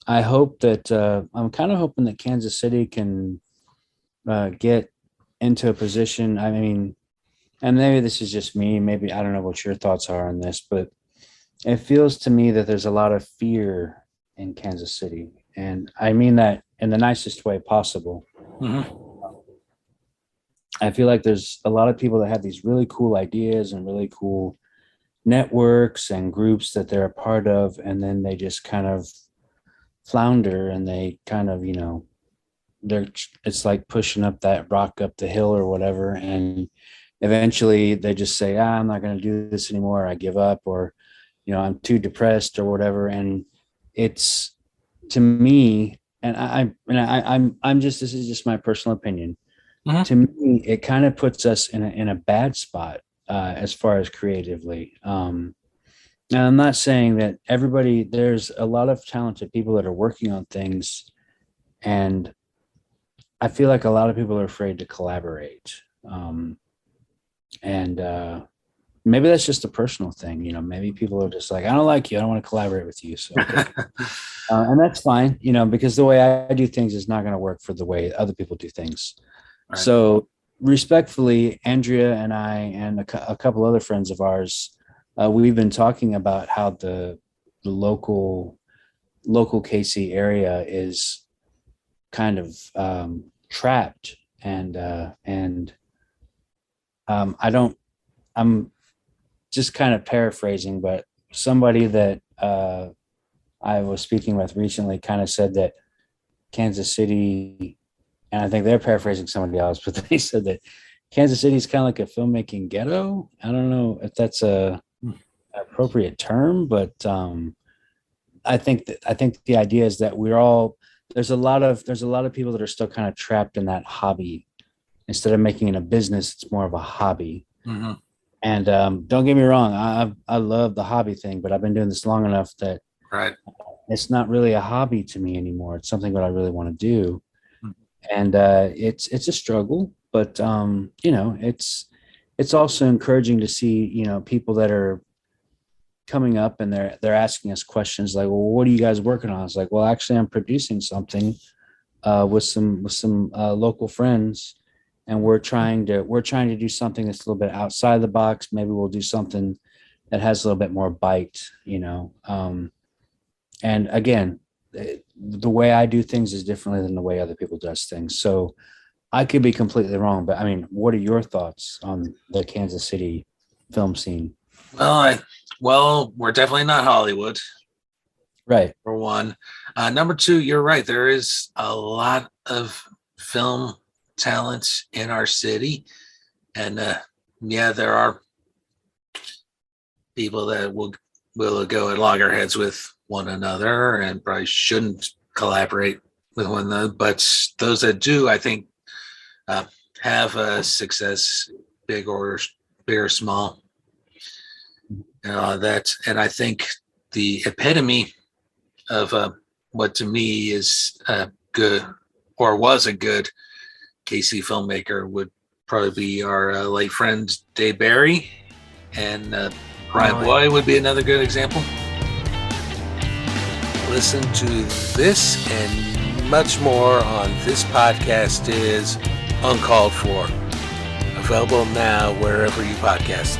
I hope that I'm kind of hoping that Kansas City can get into a position. I mean, and maybe this is just me. Maybe I don't know what your thoughts are on this, but it feels to me that there's a lot of fear in Kansas City, and I mean that in the nicest way possible. Hmm. I feel like there's a lot of people that have these really cool ideas and really cool networks and groups that they're a part of, and then they just kind of flounder and they kind of, they're it's like pushing up that rock up the hill or whatever, and eventually they just say, I'm not going to do this anymore, I give up, or I'm too depressed or whatever. And it's, to me, and I'm just, this is just my personal opinion, Hmm. to me it kind of puts us in a bad spot as far as creatively. Now, I'm not saying that everybody, there's a lot of talented people that are working on things, and I feel like a lot of people are afraid to collaborate. And maybe that's just a personal thing. Maybe people are just like, I don't like you, I don't want to collaborate with you. So, and that's fine, because the way I do things is not going to work for the way other people do things. Right. So, respectfully, Andrea and I and a couple other friends of ours, we've been talking about how the local KC area is kind of trapped, and I don't. I'm just kind of paraphrasing, but somebody that I was speaking with recently kind of said that Kansas City, and I think they're paraphrasing somebody else, but they said that Kansas City is kind of like a filmmaking ghetto. I don't know if that's a appropriate term, but I think the idea is that we're all, there's a lot of people that are still kind of trapped in that hobby. Instead of making it a business, it's more of a hobby. Hmm. And don't get me wrong, I love the hobby thing, but I've been doing this long enough that Right. it's not really a hobby to me anymore. It's something that I really want to do, and it's a struggle. But it's also encouraging to see people that are coming up and they're asking us questions like, well, what are you guys working on? It's like, well, actually, I'm producing something with some local friends, and we're trying to do something that's a little bit outside the box. Maybe we'll do something that has a little bit more bite. And again, the way I do things is differently than the way other people does things. So I could be completely wrong, but I mean, what are your thoughts on the Kansas City film scene? Well, we're definitely not Hollywood, Right. for one. Number two, you're right. There is a lot of film talent in our city, and yeah, there are people that will go at loggerheads with one another and probably shouldn't collaborate with one another. But those that do, I think, uh, have a success, big or small. And I think the epitome of what to me is good or was a good KC filmmaker would probably be our late friend Dave Barry, and Brian Oh, Boy would be another good example. Listen to this and much more on This Podcast is Uncalled For. Available now wherever you podcast.